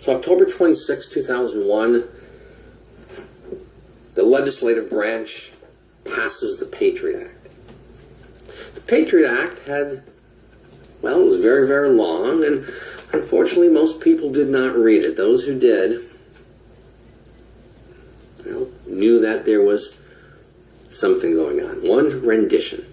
So October 26, 2001, the legislative branch passes the Patriot Act. The Patriot Act had, well, it was very, very long, and unfortunately most people did not read it. Those who did, well, knew that there was something going on. One rendition.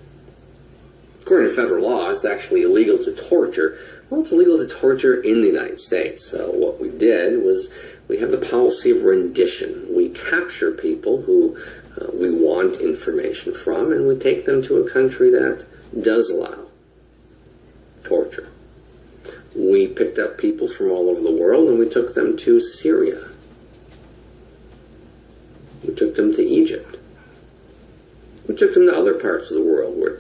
According to federal law, it's actually illegal to torture. Well, it's illegal to torture in the United States. So what we did was we have the policy of rendition. We capture people who we want information from, and we take them to a country that does allow torture. We picked up people from all over the world, and we took them to Syria. We took them to Egypt. We took them to other parts of the world where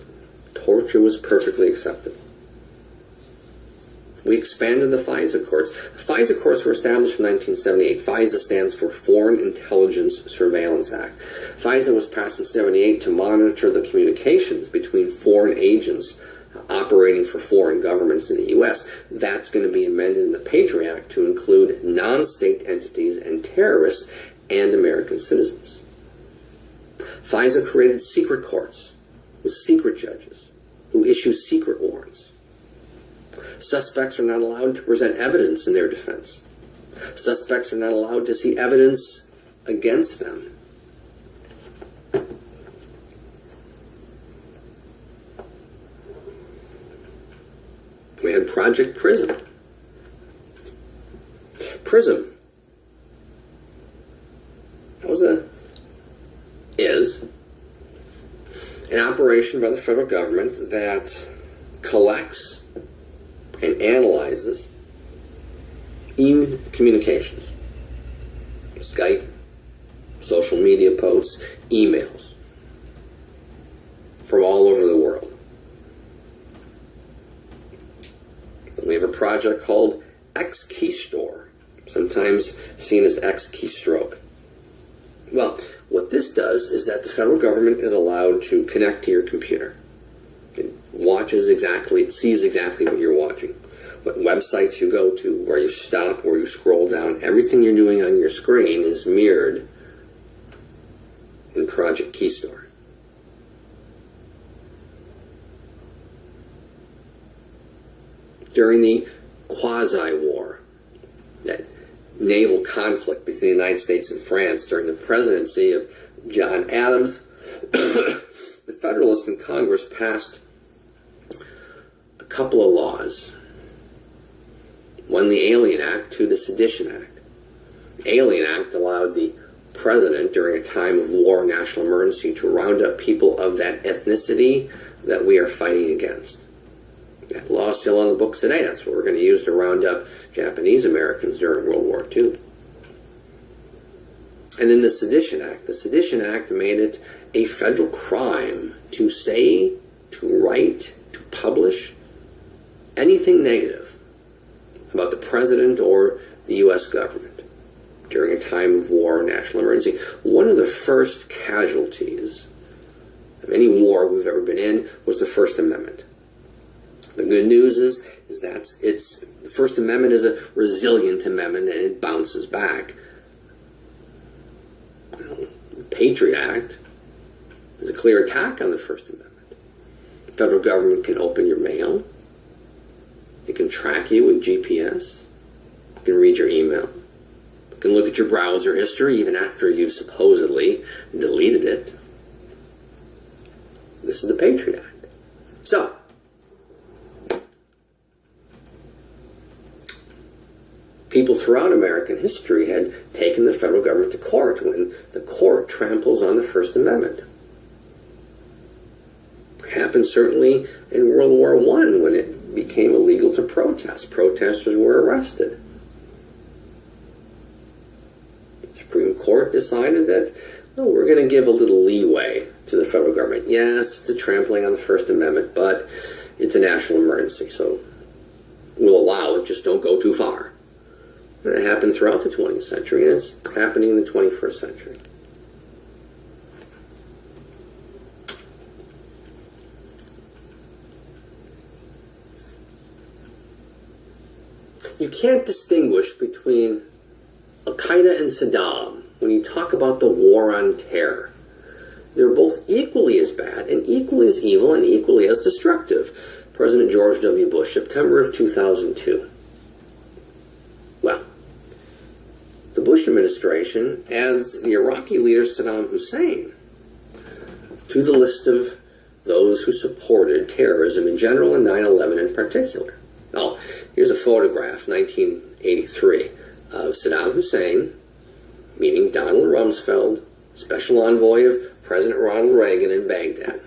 torture was perfectly accepted. We expanded the FISA courts. The FISA courts were established in 1978. FISA stands for Foreign Intelligence Surveillance Act. FISA was passed in 1978 to monitor the communications between foreign agents operating for foreign governments in the U.S. That's going to be amended in the Patriot Act to include non-state entities and terrorists and American citizens. FISA created secret courts with secret judges who issue secret warrants. Suspects are not allowed to present evidence in their defense. Suspects are not allowed to see evidence against them. We had Project Prism. Prism. That is an operation by the federal government that collects and analyzes communications, Skype, social media posts, emails from all over the world. And we have a project called X-Keystore, sometimes seen as X-Keystroke. Well, what this does is that the federal government is allowed to connect to your computer. It sees exactly what you're watching, what websites you go to, where you stop, where you scroll down. Everything you're doing on your screen is mirrored in Project Keystore. During the quasi-war, that naval conflict between the United States and France during the presidency of John Adams, the Federalists in Congress passed a couple of laws. One, the Alien Act, two, the Sedition Act. The Alien Act allowed the president, during a time of war or national emergency, to round up people of that ethnicity that we are fighting against. That law is still on the books today. That's what we're going to use to round up Japanese Americans during World War II. And then the Sedition Act. The Sedition Act made it a federal crime to say, to write, to publish anything negative about the president or the U.S. government during a time of war or national emergency. One of the first casualties of any war we've ever been in was the First Amendment. The good news is that the First Amendment is a resilient amendment and it bounces back. Well, the Patriot Act is a clear attack on the First Amendment. The federal government can open your mail. It can track you with GPS. It can read your email. It can look at your browser history even after you've supposedly deleted it. This is the Patriot Act. So, people throughout American history had taken the federal government to court when the court tramples on the First Amendment. It happened certainly in World War I when it became illegal to protest. Protesters were arrested. The Supreme Court decided that, oh, we're going to give a little leeway to the federal government. Yes, it's a trampling on the First Amendment, but it's a national emergency, so we'll allow it, just don't go too far. And it happened throughout the 20th century, and it's happening in the 21st century. You can't distinguish between Al-Qaeda and Saddam when you talk about the war on terror. They're both equally as bad and equally as evil and equally as destructive. President George W. Bush, September of 2002. Well, the Bush administration adds the Iraqi leader Saddam Hussein to the list of those who supported terrorism in general and 9/11 in particular. Oh, here's a photograph, 1983, of Saddam Hussein meeting Donald Rumsfeld, special envoy of President Ronald Reagan in Baghdad.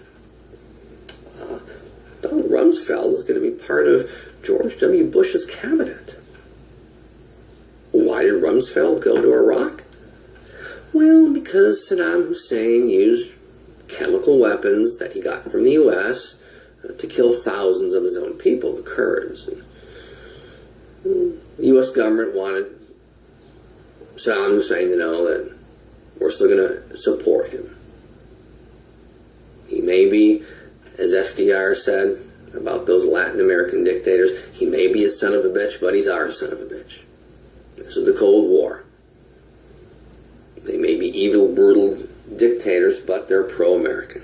Donald Rumsfeld is going to be part of George W. Bush's cabinet. Why did Rumsfeld go to Iraq? Well, because Saddam Hussein used chemical weapons that he got from the U.S. To kill thousands of his own people, the Kurds. And the U.S. government wanted Saddam Hussein to know that we're still going to support him. He may be, as FDR said about those Latin American dictators, he may be a son of a bitch, but he's our son of a bitch. This is the Cold War. They may be evil, brutal dictators, but they're pro-American.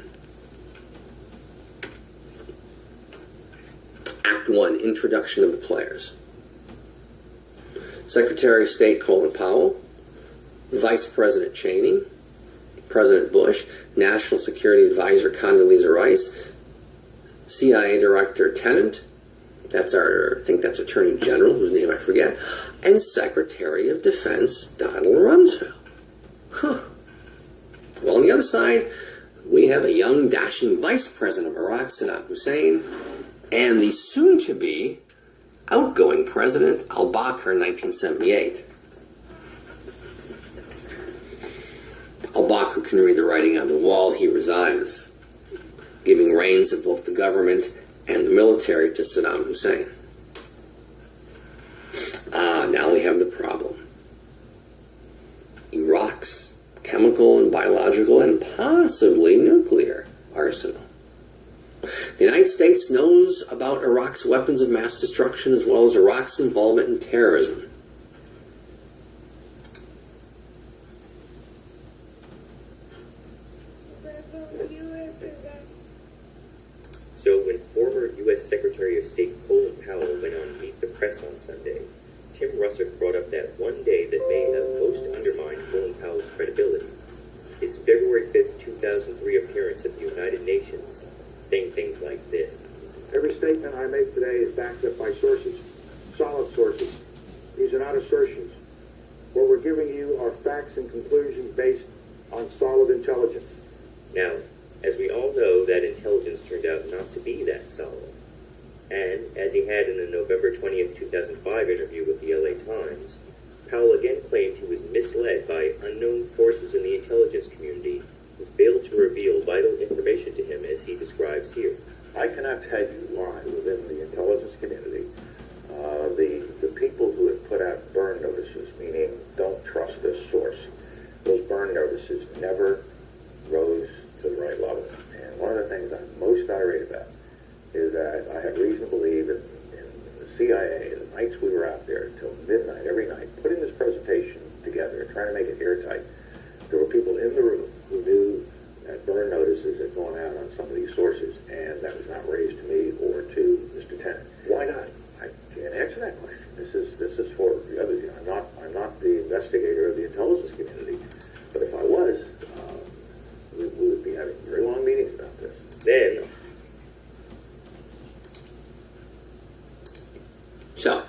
Act 1, Introduction of the Players. Secretary of State Colin Powell, Vice President Cheney, President Bush, National Security Advisor Condoleezza Rice, CIA Director Tennant, I think that's Attorney General, whose name I forget, and Secretary of Defense Donald Rumsfeld. Huh. Well, on the other side, we have a young, dashing Vice President of Iraq, Saddam Hussein, and the soon-to-be outgoing President al-Bakr in 1978. Al-Bakr can read the writing on the wall. He resigns, giving reins of both the government and the military to Saddam Hussein. Now we have the problem. Iraq's chemical and biological and possibly nuclear arsenal. The United States knows about Iraq's weapons of mass destruction as well as Iraq's involvement in terrorism. So when former U.S. Secretary of State Colin Powell went on Meet the Press on Sunday, Tim Russert brought up that one day that may have most undermined Colin Powell's credibility. His February 5th, 2003 appearance at the United Nations, saying things like this. Every statement I make today is backed up by sources, solid sources. These are not assertions. What we're giving you are facts and conclusions based on solid intelligence. Now, as we all know, that intelligence turned out not to be that solid. And, as he had in a November 20th, 2005 interview with the LA Times, Powell again claimed he was misled by unknown forces in the intelligence community who failed to reveal vital information to him as he describes here. I cannot tell you why within the intelligence community, the people who have put out burn notices, meaning don't trust this source, those burn notices never rose to the right level. And one of the things I'm most irate about is that I have reason to believe that in the CIA, the nights we were out there till midnight every night, putting this presentation together, trying to make it airtight, there were people in the room who knew that burn notices had gone out on some of these sources, and that was not raised to me or to Mr. Tennant. Why not? I can't answer that question. This is for the others. I'm not the investigator of the intelligence community, but if I was, we would be having very long meetings about this. Then, So,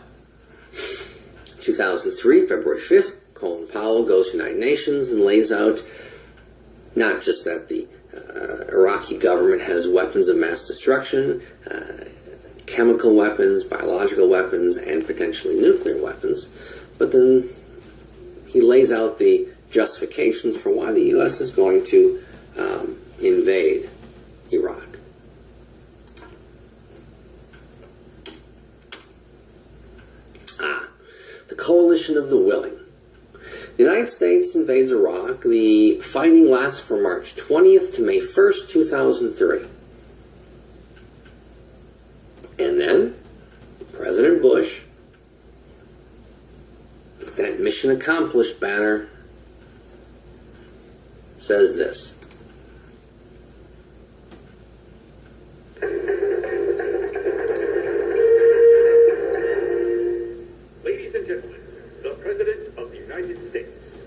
2003, February 5th, Colin Powell goes to the United Nations and lays out not just that the Iraqi government has weapons of mass destruction, chemical weapons, biological weapons, and potentially nuclear weapons, but then he lays out the justifications for why the U.S. is going to invade Iraq. The coalition of the willing. The United States invades Iraq. The fighting lasts from March 20th to May 1st, 2003. And then President Bush Mission accomplished banner says this. Ladies and gentlemen, the President of the United States.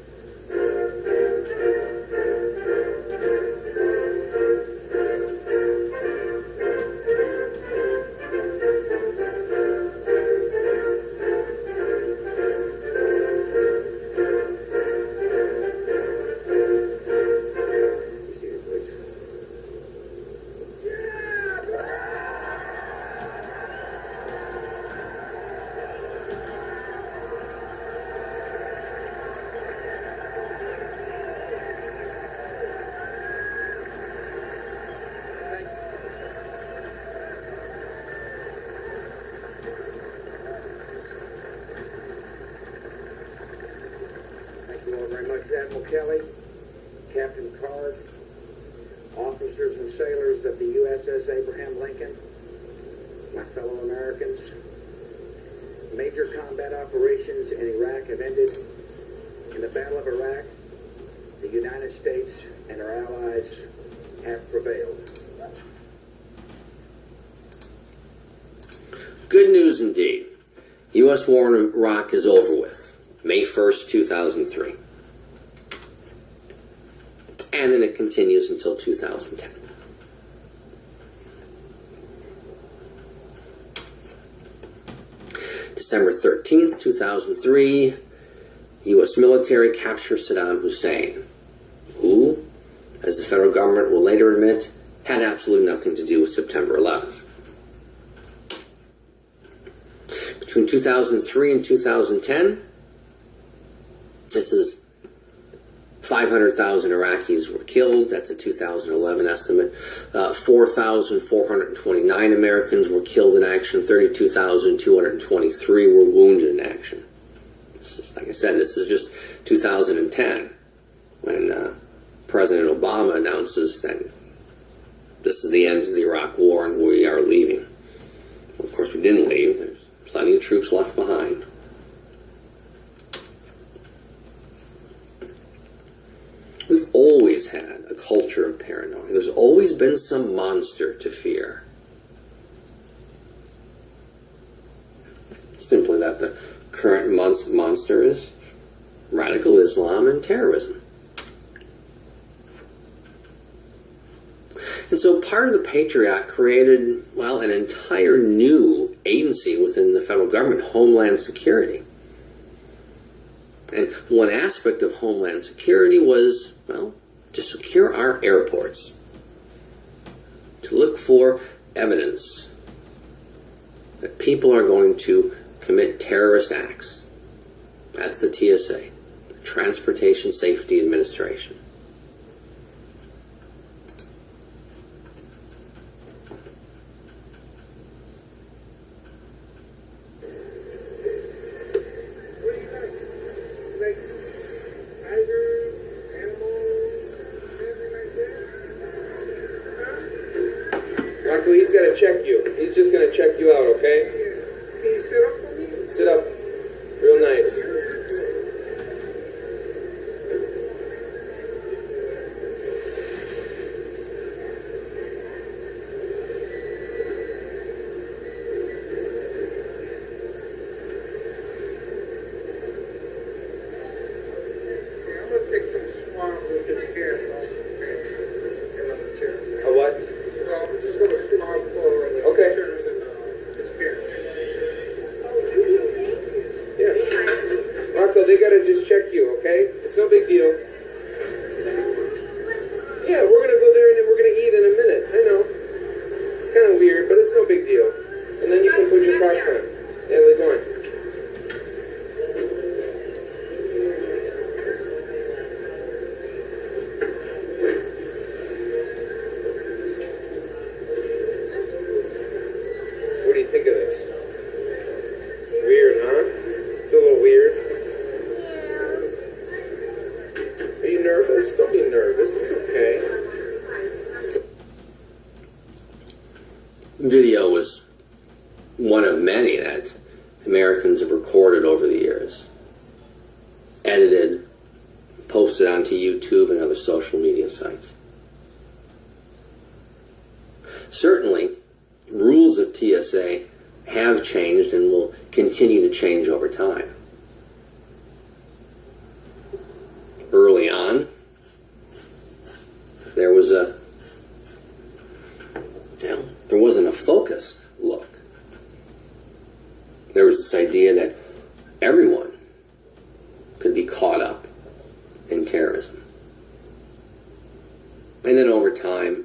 Admiral Kelly, Captain Card, officers and sailors of the USS Abraham Lincoln, my fellow Americans. Major combat operations in Iraq have ended. In the Battle of Iraq, the United States and our allies have prevailed. Good news indeed. U.S. war in Iraq is over with. May 1st, 2003. And then it continues until 2010. December 13th, 2003, U.S. military captures Saddam Hussein, who, as the federal government will later admit, had absolutely nothing to do with September 11th. Between 2003 and 2010, this is 500,000 Iraqis were killed. That's a 2011 estimate. 4,429 Americans were killed in action. 32,223 were wounded in action. This is, like I said, this is just 2010 when President Obama announces that this is the end of the Iraq War and we are leaving. Well, of course, we didn't leave. There's plenty of troops left behind. We've always had a culture of paranoia. There's always been some monster to fear. Simply that the current monster is radical Islam and terrorism. And so part of the Patriot Act created, well, an entire new agency within the federal government, Homeland Security. And one aspect of Homeland Security was, well, to secure our airports, to look for evidence that people are going to commit terrorist acts. That's the TSA, the Transportation Safety Administration. He's going to check you. He's just going to check you out, okay? Can you sit up for me? Sit up. Real nice. Yeah, I'm going to take some swab with this cash also, okay? Get on the chair. A what? I'm just going to swab for Okay. pictures and this cash. Yeah. Rocco, they got to just check you, okay? It's no big deal. Yeah, we're going to go there and then we're going to eat in a minute. I know. It's kind of weird, but it's no big deal. And then you can put your Crocs on. Yeah, we're going. What do you think of this? Weird, huh? It's a little weird. Are you nervous? Don't be nervous. It's okay. Video was one of many that Americans have recorded over the years. posted onto YouTube and other social media sites. Certainly, rules of TSA have changed and will continue to change over time. Early on, there wasn't a focused look. There was this idea that everyone could be caught up in terrorism. And then over time,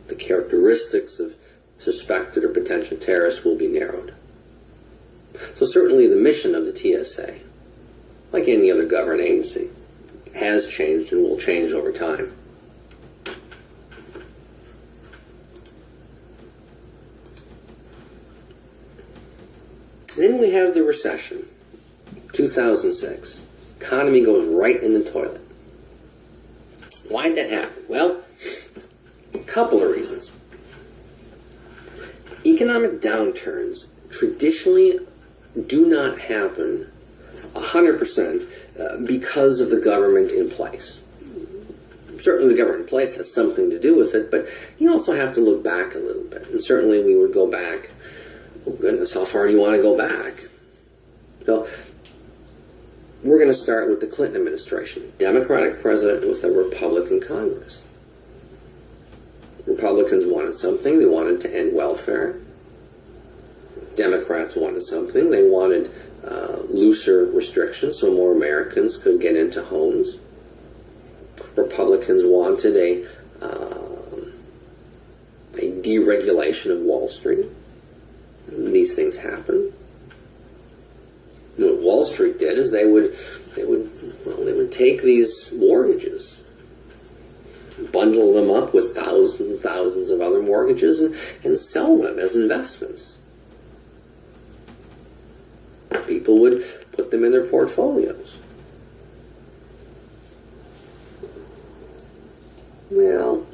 the characteristics of suspected or potential terrorists will be narrowed. So certainly the mission of the TSA, like any other government agency, has changed and will change over time. Then we have the recession, 2006. Economy goes right in the toilet. Why'd that happen? Well, a couple of reasons. Economic downturns traditionally do not happen 100% because of the government in place. Certainly the government in place has something to do with it, but you also have to look back a little bit. And certainly we would go back, oh goodness, how far do you want to go back? So we're going to start with the Clinton administration. Democratic president with a Republican Congress. Republicans wanted something. They wanted to end welfare. Democrats wanted something. They wanted looser restrictions so more Americans could get into homes. Republicans wanted a deregulation of Wall Street. And these things happen. And what Wall Street did is they would take these mortgages, bundle them up with thousands and thousands of other mortgages, and sell them as investments. People would put them in their portfolios. Well,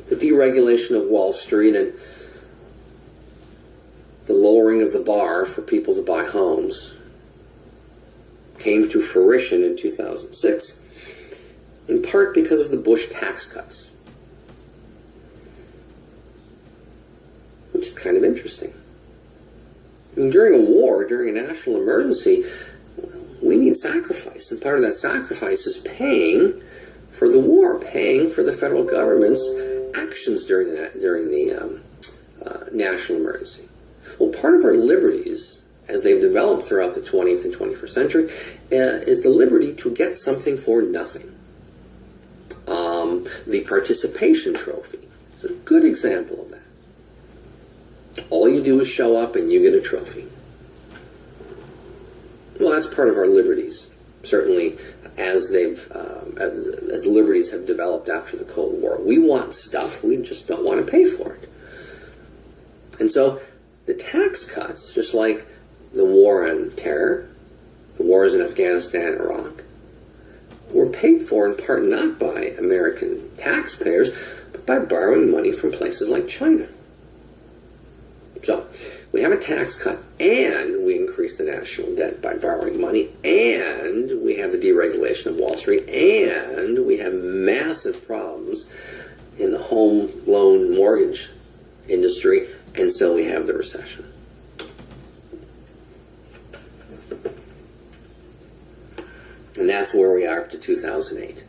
the deregulation of Wall Street and the lowering of the bar for people to buy homes came to fruition in 2006, in part because of the Bush tax cuts, which is kind of interesting. I mean, during a war, during a national emergency, we need sacrifice, and part of that sacrifice is paying for the war, paying for the federal government's actions during the national emergency. Well, part of our liberties, as they've developed throughout the 20th and 21st century, is the liberty to get something for nothing. The participation trophy is a good example of that. All you do is show up and you get a trophy. Well, that's part of our liberties, certainly as the liberties have developed after the Cold War. We want stuff, we just don't want to pay for it. And so the tax cuts, just like the war on terror, the wars in Afghanistan and Iraq, were paid for in part not by American taxpayers, but by borrowing money from places like China. So we have a tax cut, and we increase the national debt by borrowing money, and we have the deregulation of Wall Street, and we have massive problems in the home loan mortgage industry, and so we have the recession. And that's where we are up to 2008.